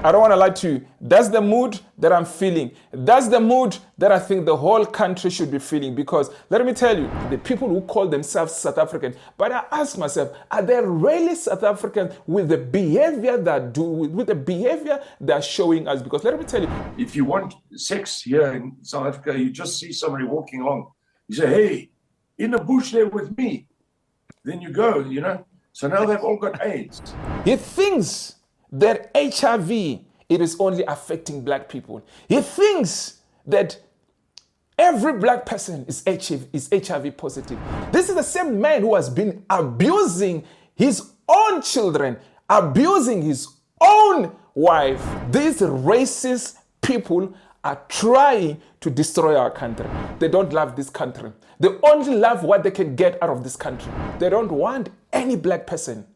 I don't want to lie to you. That's the mood that I'm feeling. That's the mood that I think the whole country should be feeling, because let me tell you, the people who call themselves South African, but I ask myself, are they really South African with the behavior that do, with the behavior they're showing us? Because let me tell you, if you want sex here in South Africa, you just see somebody walking along. You say, hey, in the bush there with me. Then you go, you know. So now they've all got AIDS. He thinks that HIV, it is only affecting black people. He thinks that every black person is HIV positive. This is the same man who has been abusing his own children, abusing his own wife. These racist people are trying to destroy our country. They don't love this country. They only love what they can get out of this country. They don't want any black person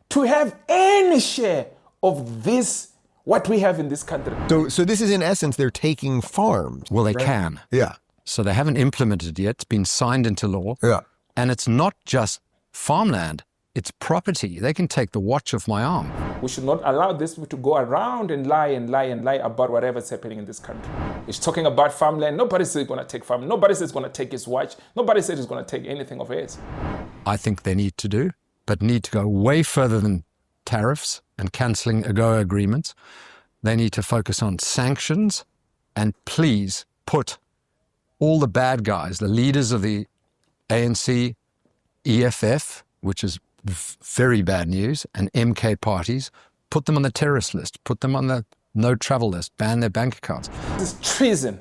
to have any share of this, what we have in this country. So this is in essence, they're taking farms. Well, they right? can. Yeah. So they haven't implemented it yet. It's been signed into law. Yeah. And it's not just farmland. It's property. They can take the watch off my arm. We should not allow this to go around and lie about whatever's happening in this country. It's talking about farmland. Nobody says he's going to take farm. Nobody says he's going to take his watch. Nobody says he's going to take anything of his. I think they need to do, but need to go way further than tariffs and cancelling AGOA agreements. They need to focus on sanctions and please put all the bad guys, the leaders of the ANC, EFF, which is very bad news, and MK parties, put them on the terrorist list, put them on the no travel list, ban their bank accounts. This is treason.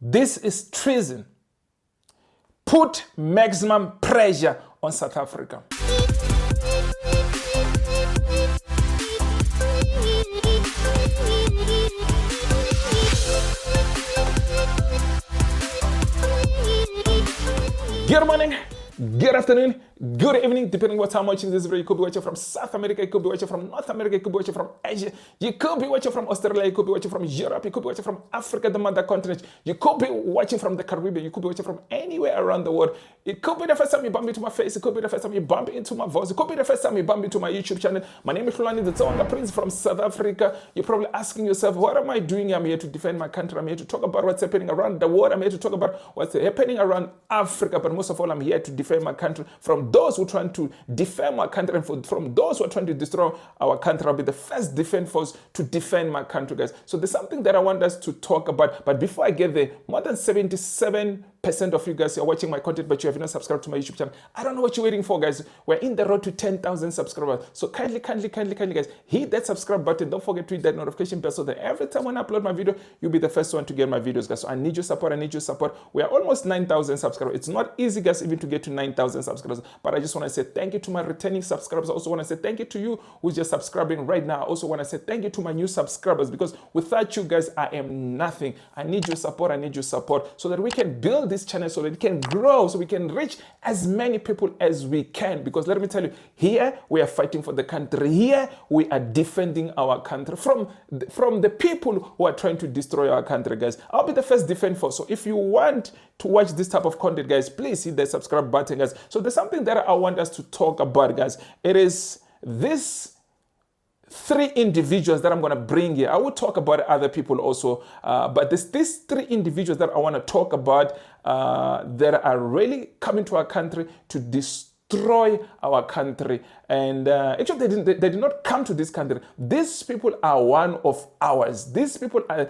This is treason. Put maximum pressure on South Africa. Good morning, good afternoon, good evening, depending what time watching this video. You could be watching from South America, you could be watching from North America, you could be watching from Asia, you could be watching from Australia, you could be watching from Europe, you could be watching from Africa, the mother continent, you could be watching from the Caribbean, you could be watching from anywhere around the world. It could be the first time you bump into my face, it could be the first time you bump into my voice, it could be the first time you bump into my YouTube channel. My name is Hlulani, the Tsonga Prince from South Africa. You're probably asking yourself, what am I doing? I'm here to defend my country, I'm here to talk about what's happening around the world, I'm here to talk about what's happening around Africa, but most of all, I'm here to defend my country from those who are trying to defend my country, and from those who are trying to destroy our country. I'll be the first defense force to defend my country, guys. So there's something that I want us to talk about. But before I get there, more than 77% of you guys are watching my content, but you have not subscribed to my YouTube channel. I don't know what you're waiting for, guys. We're in the road to 10,000 subscribers. So kindly, guys, hit that subscribe button. Don't forget to hit that notification bell so that every time when I upload my video, you'll be the first one to get my videos, guys. So I need your support. We are almost 9,000 subscribers. It's not easy, guys, even to get to 9,000 subscribers. But I just want to say thank you to my returning subscribers. I also want to say thank you to you who's just subscribing right now. I also want to say thank you to my new subscribers, because without you guys, I am nothing. I need your support so that we can build this channel, so that it can grow, so we can reach as many people as we can. Because let me tell you, here we are fighting for the country. Here we are defending our country from the people who are trying to destroy our country, guys. I'll be the first defense force. So if you want to watch this type of content, guys, please hit the subscribe button, guys. So there's something that I want us to talk about, guys. It is this 3 individuals that I'm going to bring here. I will talk about other people also, but these 3 individuals that I want to talk about that are really coming to our country to destroy our country. And actually, they did not come to this country. These people are one of ours. These people are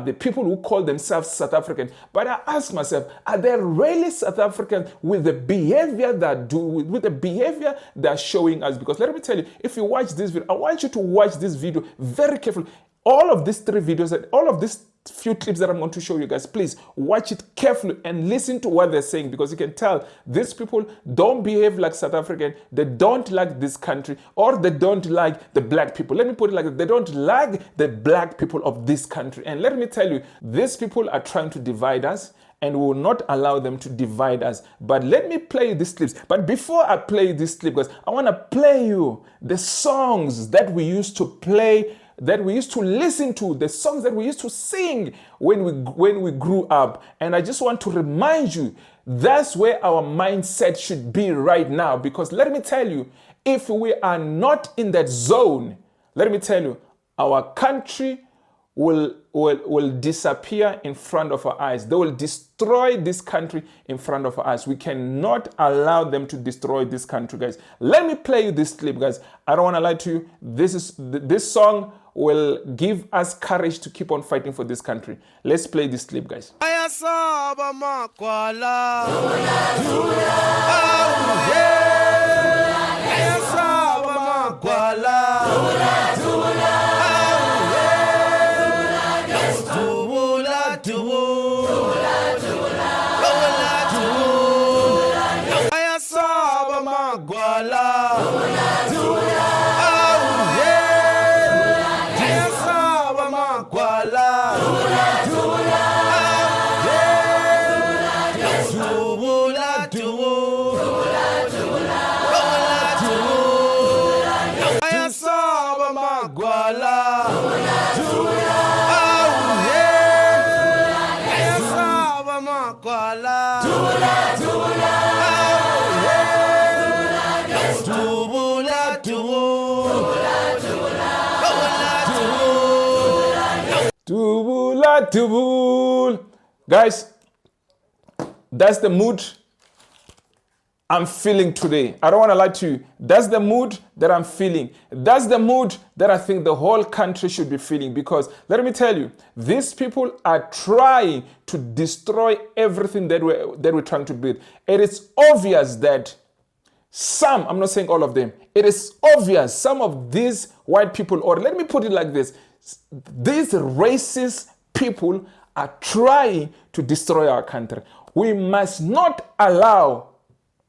the people who call themselves South African. But I ask myself, are they really South African with the behavior that do, with the behavior they're showing us? Because let me tell you, if you watch this video, I want you to watch this video very carefully. All of these 3 videos, all of these few clips that I'm going to show you guys, please watch it carefully and listen to what they're saying, because you can tell these people don't behave like South African. They don't like this country, or they don't like the black people. Let me put it like that. They don't like the black people of this country. And let me tell you, these people are trying to divide us, and we will not allow them to divide us. But let me play these clips. But before I play this clip, guys, I want to play you the songs that we used to play, that we used to listen to, the songs that we used to sing when we grew up. And I just want to remind you, that's where our mindset should be right now. Because let me tell you, if we are not in that zone, let me tell you, our country will disappear in front of our eyes. They will destroy this country in front of our eyes. We cannot allow them to destroy this country, guys. Let me play you this clip, guys. I don't want to lie to you. This song will give us courage to keep on fighting for this country. Let's play this clip, guys. Guys, that's the mood I'm feeling today. I don't want to lie to you. That's the mood that I'm feeling. That's the mood that I think the whole country should be feeling, because let me tell you, these people are trying to destroy everything that we're trying to build. It is obvious that some, I'm not saying all of them, it is obvious some of these white people, or let me put it like this, these racist people are trying to destroy our country. We must not allow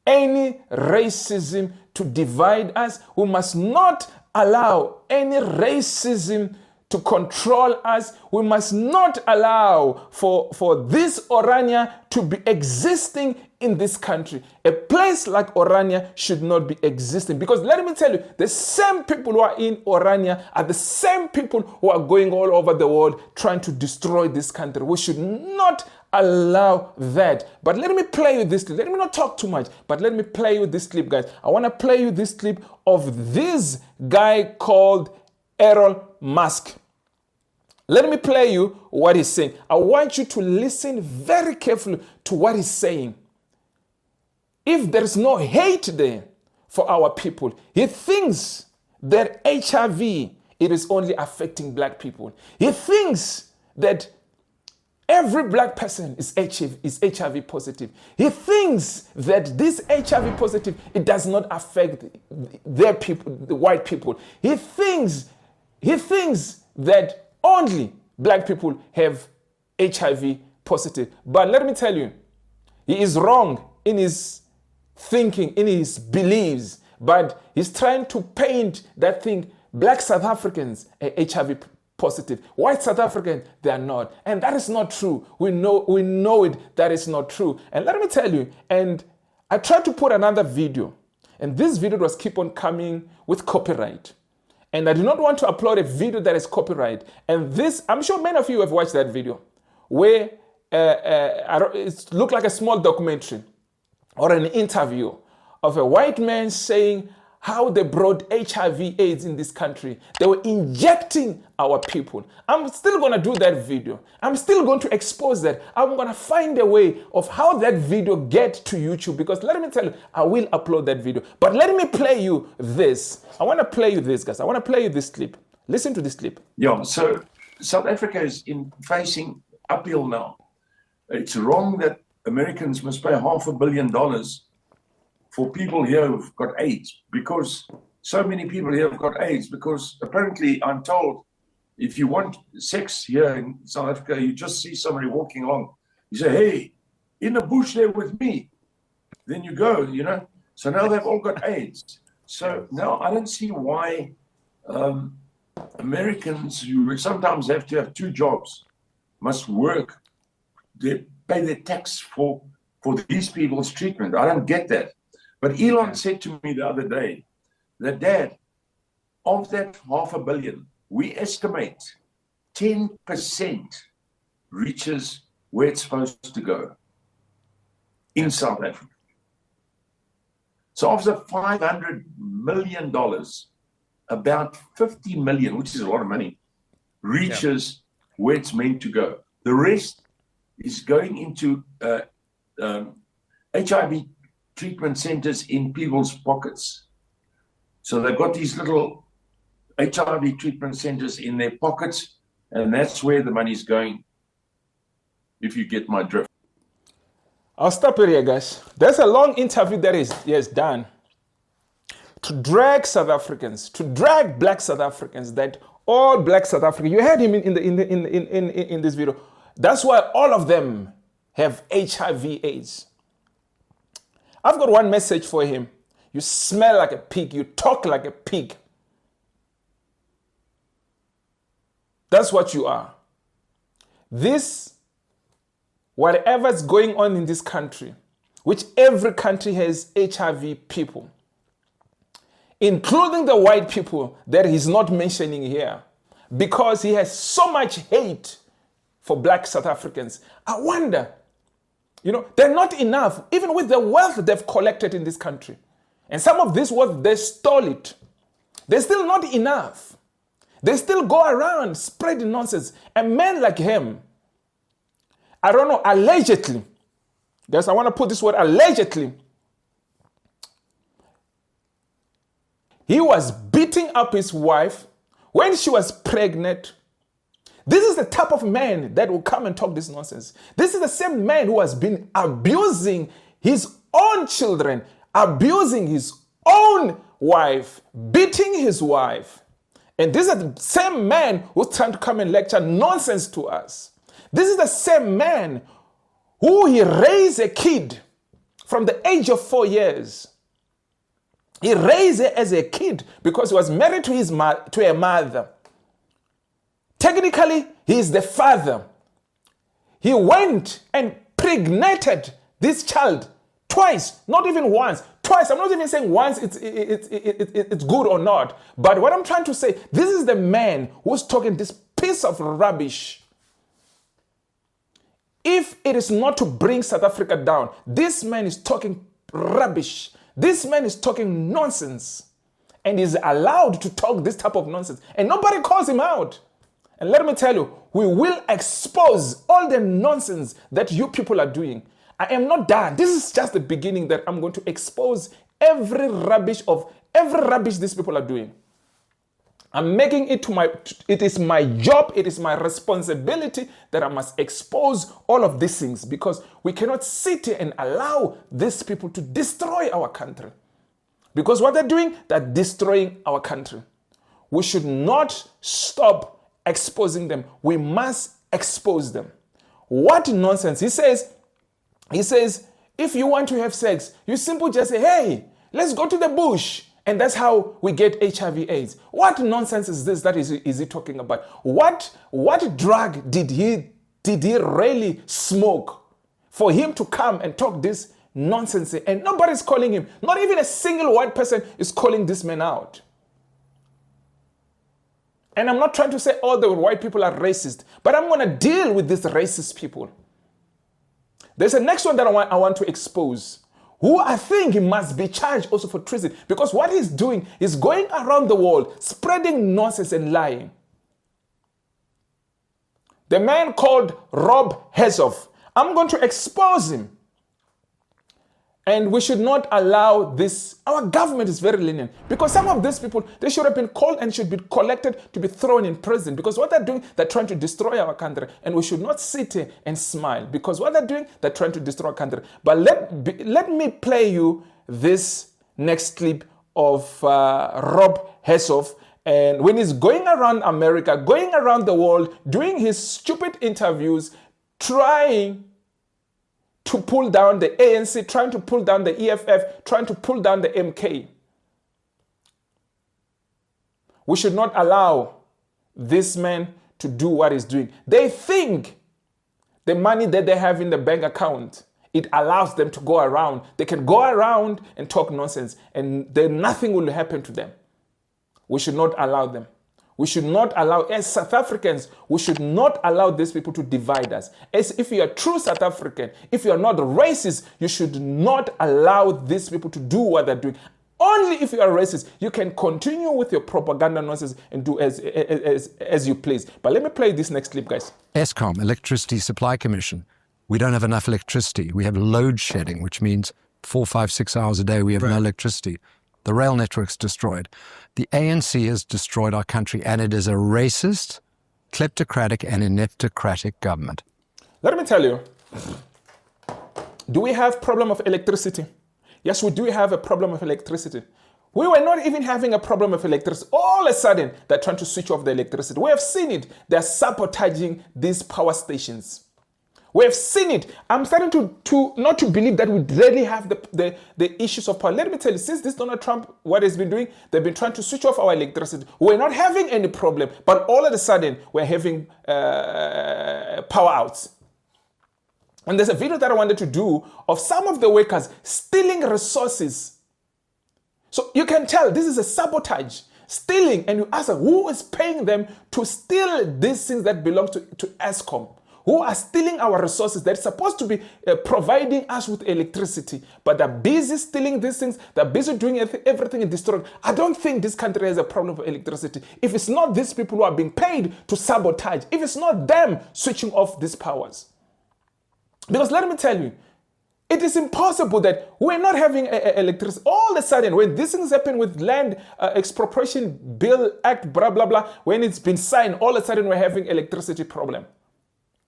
any racism to divide us. We must not allow any racism to control us. We must not allow for this Orania to be existing in this country. A place like Orania should not be existing, because let me tell you, the same people who are in Orania are the same people who are going all over the world trying to destroy this country. We should not allow that. But let me play you this clip. Let me not talk too much, but let me play you this clip, guys. I want to play you this clip of this guy called Errol Musk. Let me play you what he's saying. I want you to listen very carefully to what he's saying. If there is no hate there for our people, he thinks that HIV, it is only affecting black people. He thinks that every black person is HIV positive. He thinks that this HIV positive, it does not affect their people, the white people. He thinks that only black people have HIV positive. But let me tell you, he is wrong in his thinking, in his beliefs, but he's trying to paint that thing. Black South Africans are HIV positive. White South Africans, they are not. And that is not true. We know it, that is not true. And let me tell you, and I tried to put another video, and this video was keep on coming with copyright. And I do not want to upload a video that is copyright. And this, I'm sure many of you have watched that video, where it looked like a small documentary or an interview of a white man saying how they brought HIV/AIDS in this country. They were injecting our people. I'm still going to do that video. I'm still going to expose that. I'm going to find a way of how that video gets to YouTube, because let me tell you, I will upload that video. But let me play you this. I want to play you this, guys. I want to play you this clip. Listen to this clip. Yeah, so South Africa is facing uphill now. It's wrong that Americans must pay $500 million for people here who've got AIDS, because so many people here have got AIDS, because apparently I'm told if you want sex here in South Africa, you just see somebody walking along. You say, hey, in the bush there with me. Then you go, you know. So now they've all got AIDS. So now I don't see why Americans who sometimes have to have two jobs must work. They pay their tax for these people's treatment. I don't get that. But Elon said to me the other day that, Dad, of that $500 million, we estimate 10% reaches where it's supposed to go in South Africa. So of the $500 million, about 50 million, which is a lot of money, reaches where it's meant to go. The rest is going into HIV treatment centers in people's pockets. So they've got these little HIV treatment centers in their pockets, and that's where the money's going, if you get my drift. I'll stop it here, guys. There's a long interview that he has done to drag South Africans, to drag black South Africans, that all black South Africans, you heard him in this video. That's why all of them have HIV/AIDS. I've got one message for him. You smell like a pig. You talk like a pig. That's what you are. This, whatever's going on in this country, which every country has HIV people, including the white people that he's not mentioning here, because he has so much hate for black South Africans. I wonder, they're not enough, even with the wealth they've collected in this country. And some of this wealth, they stole it. They're still not enough. They still go around spreading nonsense. A man like him, I don't know, allegedly, guys, I want to put this word, allegedly, he was beating up his wife when she was pregnant. This is the type of man that will come and talk this nonsense. This is the same man who has been abusing his own children, abusing his own wife, beating his wife. And this is the same man who's trying to come and lecture nonsense to us. This is the same man who he raised a kid from the age of 4 years. He raised her as a kid because he was married to a mother. Technically, he is the father. He went and pregnated this child twice, not even once, twice. I'm not even saying once it's good or not. But what I'm trying to say, this is the man who's talking this piece of rubbish. If it is not to bring South Africa down, this man is talking rubbish. This man is talking nonsense. And is allowed to talk this type of nonsense. And nobody calls him out. And let me tell you, we will expose all the nonsense that you people are doing. I am not done. This is just the beginning that I'm going to expose every rubbish these people are doing. I'm making it it is my job, it is my responsibility that I must expose all of these things, because we cannot sit here and allow these people to destroy our country. Because what they're doing, they're destroying our country. We should not stop exposing them. We must expose them. What nonsense. He says, if you want to have sex, you simply just say, hey, let's go to the bush. And that's how we get HIV/AIDS. What nonsense is this that is he talking about? What drug did he really smoke for him to come and talk this nonsense? And nobody's calling him. Not even a single white person is calling this man out. And I'm not trying to say all the white people are racist, but I'm going to deal with these racist people. There's a next one that I want to expose, who I think he must be charged also for treason, because what he's doing is going around the world spreading nonsense and lying. The man called Hersov. I'm going to expose him. And we should not allow this. Our government is very lenient, because some of these people, they should have been called and should be collected to be thrown in prison, because what they're doing, they're trying to destroy our country. And we should not sit here and smile, because what they're doing, they're trying to destroy our country. But let me play you this next clip of Hersov. And when he's going around America, going around the world, doing his stupid interviews, trying to pull down the ANC, trying to pull down the EFF, trying to pull down the MK. We should not allow this man to do what he's doing. They think the money that they have in the bank account, it allows them to go around. They can go around and talk nonsense, and then nothing will happen to them. We should not allow them. We should not allow, as South Africans, we should not allow these people to divide us. As if you are true South African, if you are not racist, you should not allow these people to do what they're doing. Only if you are racist, you can continue with your propaganda nonsense and do as you please. But let me play this next clip, guys. ESCOM, Electricity Supply Commission. We don't have enough electricity. We have load shedding, which means 4, 5, 6 hours a day we have no electricity. The rail network's destroyed. The ANC has destroyed our country, and it is a racist, kleptocratic and ineptocratic government. Let me tell you, do we have problem of electricity? Yes, we do have a problem of electricity. We were not even having a problem of electricity. All of a sudden, they're trying to switch off the electricity. We have seen it. They're sabotaging these power stations. We have seen it. I'm starting to not to believe that we really have the issues of power. Let me tell you, since this Donald Trump, what he's been doing, they've been trying to switch off our electricity. We're not having any problem, but all of a sudden, we're having power outs. And there's a video that I wanted to do of some of the workers stealing resources. So you can tell this is a sabotage, stealing, and you ask who is paying them to steal these things that belong to ESCOM? Who are stealing our resources that's supposed to be providing us with electricity, but they're busy stealing these things, they're busy doing everything and destroying. I don't think this country has a problem with electricity. If it's not these people who are being paid to sabotage, if it's not them switching off these powers. Because let me tell you, it is impossible that we're not having electricity. All of a sudden, when these things happen with land expropriation bill act, blah, blah, blah, when it's been signed, all of a sudden we're having electricity problem.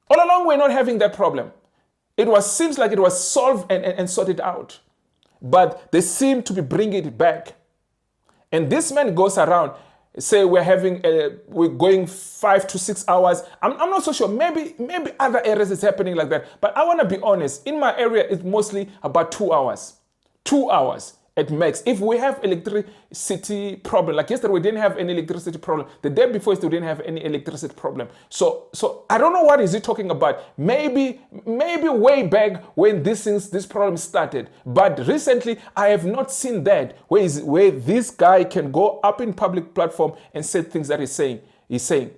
All along, we're not having that problem. Seems like it was solved and sorted out. But they seem to be bringing it back. And this man goes around, say we're going 5 to 6 hours. I'm not so sure. Maybe other areas it's happening like that. But I want to be honest. In my area, it's mostly about 2 hours. 2 hours at max. If we have electricity problem, like yesterday we didn't have any electricity problem. The day before we didn't have any electricity problem. So I don't know what is he talking about. Maybe way back when this problem started. But recently I have not seen that where this guy can go up in public platform and say things that he's saying.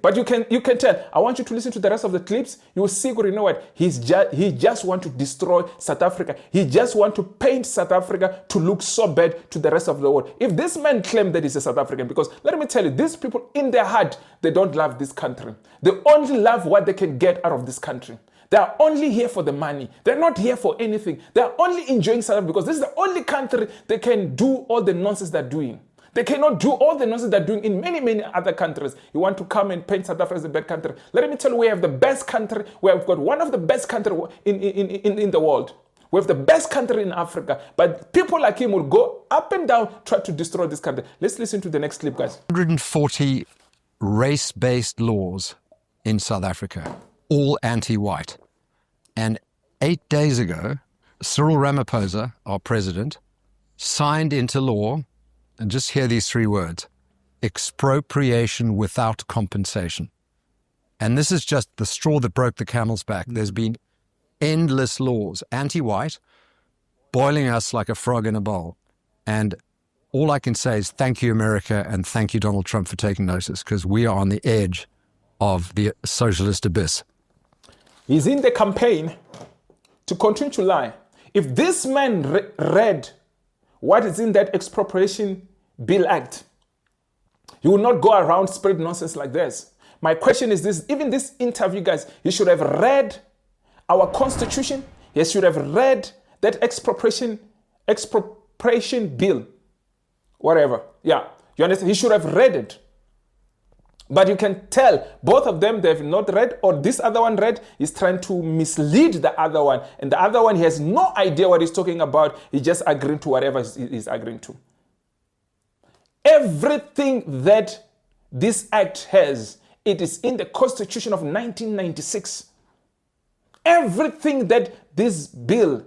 But you can tell. I want you to listen to the rest of the clips. You will see, you know what? He just want to destroy South Africa. He just want to paint South Africa to look so bad to the rest of the world. If this man claimed that he's a South African, because let me tell you, these people in their heart, they don't love this country. They only love what they can get out of this country. They are only here for the money. They're not here for anything. They are only enjoying South Africa because this is the only country they can do all the nonsense they're doing. They cannot do all the nonsense they're doing in many, many other countries. You want to come and paint South Africa as a bad country. Let me tell you, we have the best country. We have got one of the best countries in the world. We have the best country in Africa. But people like him will go up and down, try to destroy this country. Let's listen to the next clip, guys. 140 race-based laws in South Africa, all anti-white. And 8 days ago, Cyril Ramaphosa, our president, signed into law, and just hear these 3 words, expropriation without compensation. And this is just the straw that broke the camel's back. There's been endless laws, anti-white, boiling us like a frog in a bowl. And all I can say is thank you, America, and thank you, Donald Trump, for taking notice, because we are on the edge of the socialist abyss. He's in the campaign to continue to lie. If this man read what is in that expropriation bill act, he will not go around spread nonsense like this. My question is this, even this interview, guys, you should have read our constitution. You should have read that expropriation bill, whatever. Yeah, you understand? He should have read it. But you can tell both of them, they have not read, or this other one read, is trying to mislead the other one. And the other one, he has no idea what he's talking about. He's just agreeing to whatever he's agreeing to. Everything that this act has, it is in the Constitution of 1996. Everything that this bill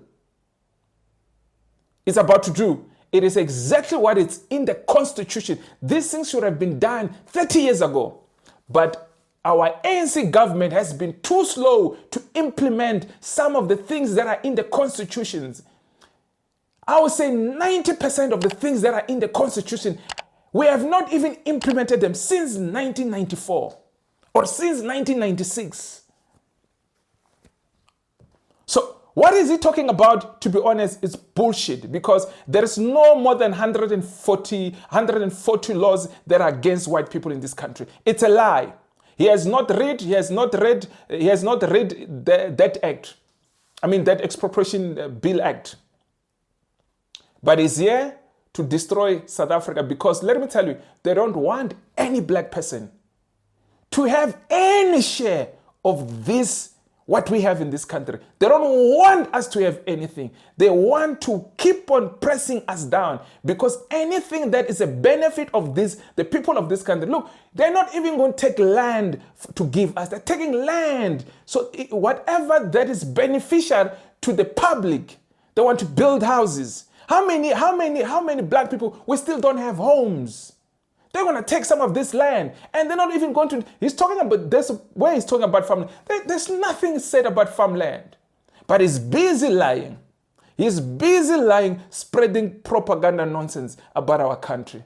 is about to do, it is exactly what it's in the Constitution. These things should have been done 30 years ago. But our ANC government has been too slow to implement some of the things that are in the Constitutions. I would say 90% of the things that are in the Constitution, we have not even implemented them since 1994 or since 1996. So What is he talking about? To be honest, it's bullshit, because there is no more than 140 laws that are against white people in this country. It's a lie. He has not read that act. I mean, that expropriation bill act. But he's here to destroy South Africa, because let me tell you, they don't want any black person to have any share of this, what we have in this country. They don't want us to have anything. They want to keep on pressing us down, because anything that is a benefit of this, the people of this country, look, they're not even going to take land to give us. They're taking land. So whatever that is beneficial to the public, they want to build houses. How many black people, we still don't have homes? They're going to take some of this land, and they're not even going to, he's talking about, this where he's talking about farmland. There's nothing said about farmland, but he's busy lying. He's busy lying, spreading propaganda nonsense about our country.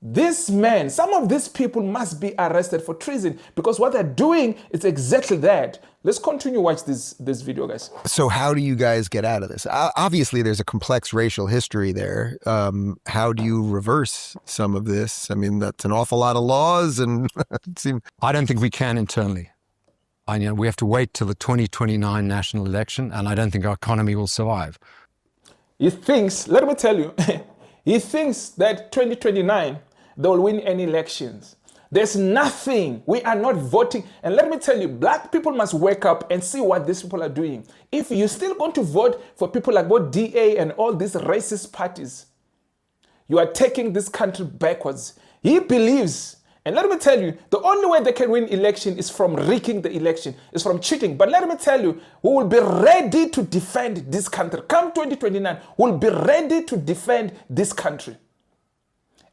This man, some of these people must be arrested for treason, because what they're doing is exactly that. Let's continue watch this video, guys. So how do you guys get out of this? Obviously, there's a complex racial history there. How do you reverse some of this? I mean, that's an awful lot of laws, and it seems... I don't think we can internally. We have to wait till the 2029 national election, and I don't think our economy will survive. He thinks, let me tell you, he thinks that 2029, they will win any elections. There's nothing. We are not voting. And let me tell you, black people must wake up and see what these people are doing. If you're still going to vote for people like what DA and all these racist parties, you are taking this country backwards. He believes, and let me tell you, the only way they can win election is from rigging the election, is from cheating. But let me tell you, we will be ready to defend this country. Come 2029, we'll be ready to defend this country.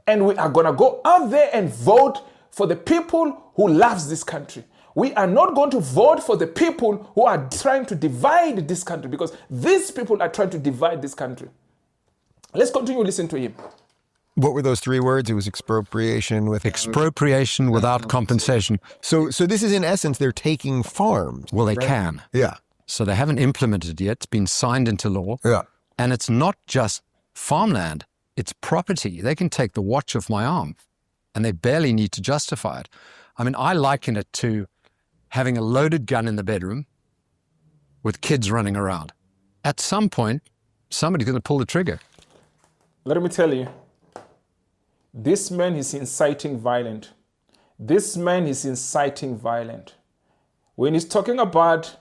And we are going to go out there and vote for the people who loves this country. We are not going to vote for the people who are trying to divide this country, because these people are trying to divide this country. Let's continue listening to him. What were those three words? It was expropriation with... Expropriation without compensation. So this is, in essence, they're taking farms. Well, they can. Yeah. So they haven't implemented it yet. It's been signed into law. Yeah. And it's not just farmland. It's property. They can take the watch off my arm, and they barely need to justify it. I mean, I liken it to having a loaded gun in the bedroom with kids running around. At some point, somebody's going to pull the trigger. Let me tell you, this man is inciting violence. This man is inciting violence. When he's talking about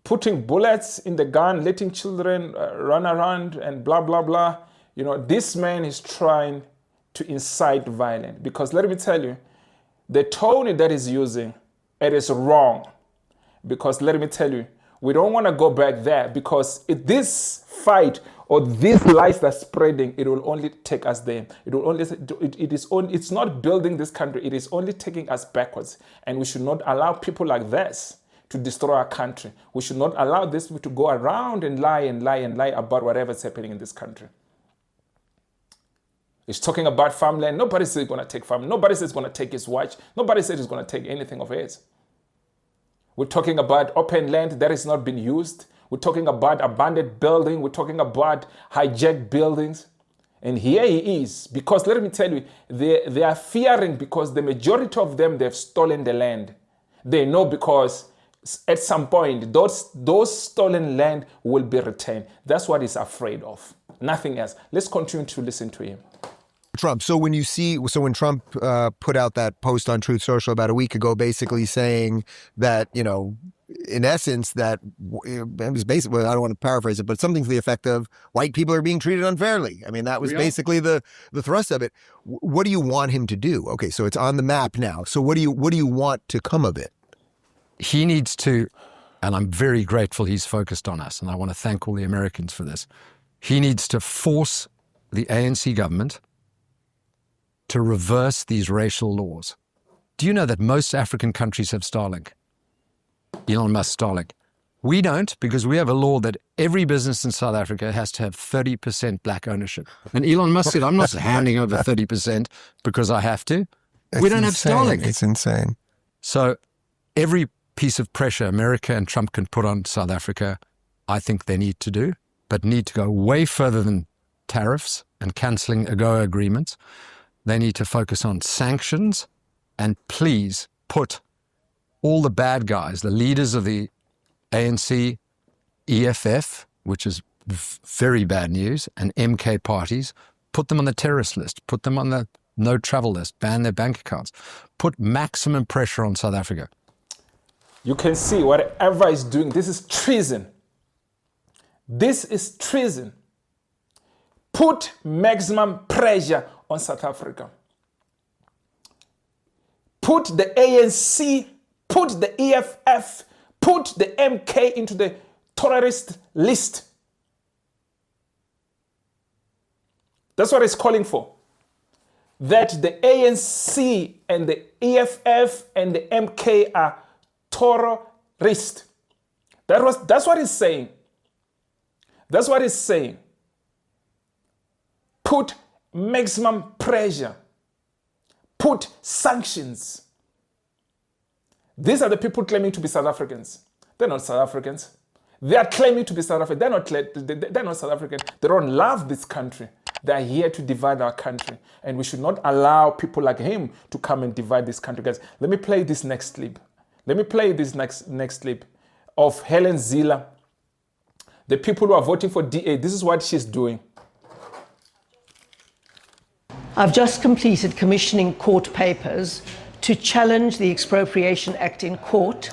putting bullets in the gun, letting children run around and blah, blah, blah. You know, this man is trying to incite violence, because let me tell you, the tone that he's using, it is wrong. Because let me tell you, we don't want to go back there, because if this fight or these lies that's spreading, it will only take us there. It will only, it's not building this country. It is only taking us backwards. And we should not allow people like this to destroy our country. We should not allow this people to go around and lie about whatever's happening in this country. He's talking about farmland. Nobody says he's going to take farmland. Nobody says he's going to take his watch. Nobody says he's going to take anything of his. We're talking about open land that has not been used. We're talking about abandoned buildings. We're talking about hijacked buildings. And here he is. Because let me tell you, they are fearing, because the majority of them, they've stolen the land. They know, because at some point, those stolen land will be returned. That's what he's afraid of. Nothing else. Let's continue to listen to him. Trump. So when Trump put out that post on Truth Social about a week ago, basically saying that, you know, in essence, that it was basically, I don't want to paraphrase it, but something to the effect of white people are being treated unfairly. I mean, that was basically the thrust of it. What do you want him to do? Okay, so it's on the map now. So what do you want to come of it? He needs to, and I'm very grateful he's focused on us, and I want to thank all the Americans for this. He needs to force the ANC government to reverse these racial laws. Do you know that most African countries have Starlink? Elon Musk Starlink. We don't, because we have a law that every business in South Africa has to have 30% black ownership. And Elon Musk said, I'm not handing over 30% because I have to. We don't have Starlink. It's insane. So every piece of pressure America and Trump can put on South Africa, I think they need to do, but need to go way further than tariffs and cancelling AGOA agreements. They need to focus on sanctions and please put all the bad guys, the leaders of the ANC, EFF, which is very bad news, and MK parties, put them on the terrorist list, put them on the no travel list, ban their bank accounts, put maximum pressure on South Africa. You can see whatever is doing, this is treason. This is treason. Put maximum pressure on South Africa. Put the ANC, put the EFF, put the MK into the terrorist list. That's what it's calling for. That the ANC and the EFF and the MK are terrorists. That's what it's saying. That's what it's saying. Put maximum pressure. Put sanctions. These are the people claiming to be South Africans. They're not South Africans. They are claiming to be South African. They're not South African. They don't love this country. They are here to divide our country. And we should not allow people like him to come and divide this country. Guys, let me play this next clip. Let me play this next clip of Helen Zille. The people who are voting for DA, this is what she's doing. I've just completed commissioning court papers to challenge the Expropriation Act in court.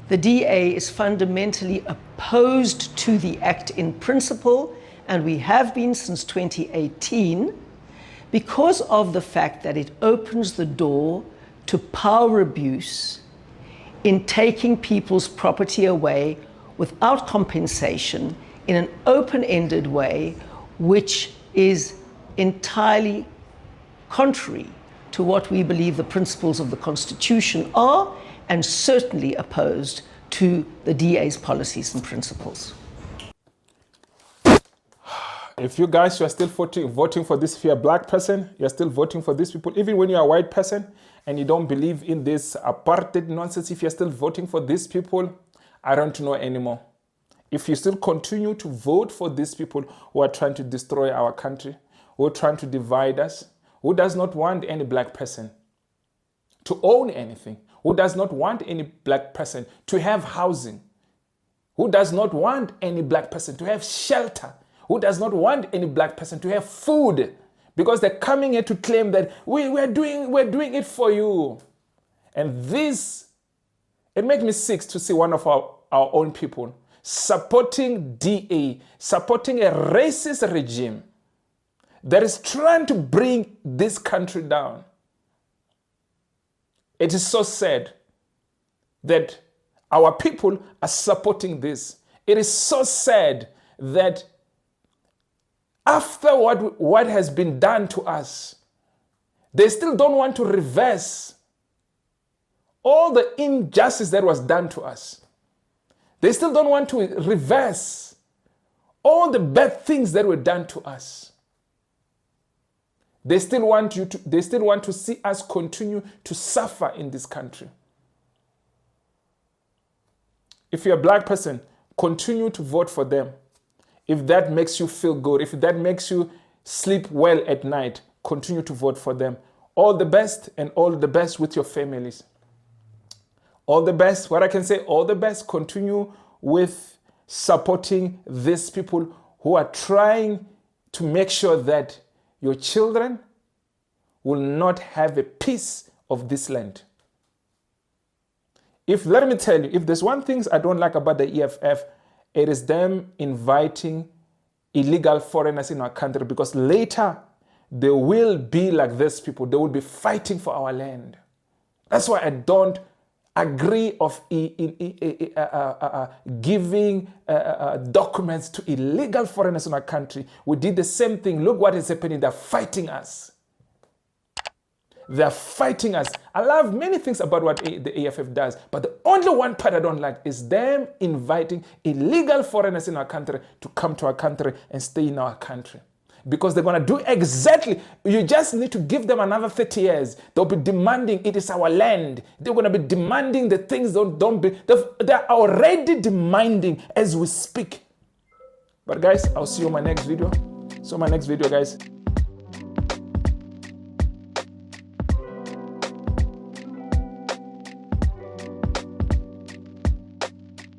The DA is fundamentally opposed to the Act in principle, and we have been since 2018, because of the fact that it opens the door to power abuse in taking people's property away without compensation in an open-ended way, which is entirely contrary to what we believe the principles of the Constitution are, and certainly opposed to the DA's policies and principles. If you guys, you are still voting for this, if you're a black person, you're still voting for these people, even when you're a white person and you don't believe in this apartheid nonsense, if you're still voting for these people, I don't know anymore. If you still continue to vote for these people who are trying to destroy our country, who are trying to divide us, who does not want any black person to own anything, who does not want any black person to have housing, who does not want any black person to have shelter, who does not want any black person to have food, because they're coming here to claim that we're doing it for you. And this, it makes me sick to see one of our own people supporting DA, supporting a racist regime that is trying to bring this country down. It is so sad that our people are supporting this. It is so sad that after what has been done to us, they still don't want to reverse all the injustice that was done to us. They still don't want to reverse all the bad things that were done to us. They still want to see us continue to suffer in this country. If you're a black person, continue to vote for them. If that makes you feel good, if that makes you sleep well at night, continue to vote for them. All the best, and all the best with your families. All the best, what I can say, all the best. Continue with supporting these people who are trying to make sure that your children will not have a piece of this land. Let me tell you, if there's one thing I don't like about the EFF, it is them inviting illegal foreigners in our country, because later they will be like these people. They will be fighting for our land. That's why I don't agree of giving documents to illegal foreigners in our country. We did the same thing. Look what is happening. They're fighting us. They're fighting us. I love many things about what the AFF does, but the only one part I don't like is them inviting illegal foreigners in our country to come to our country and stay in our country. because they're going to do exactly. You just need to give them another 30 years. They'll be demanding, it is our land. They're going to be demanding the things don't be. They're already demanding as we speak. But guys, I'll see you in my next video. So my next video, guys.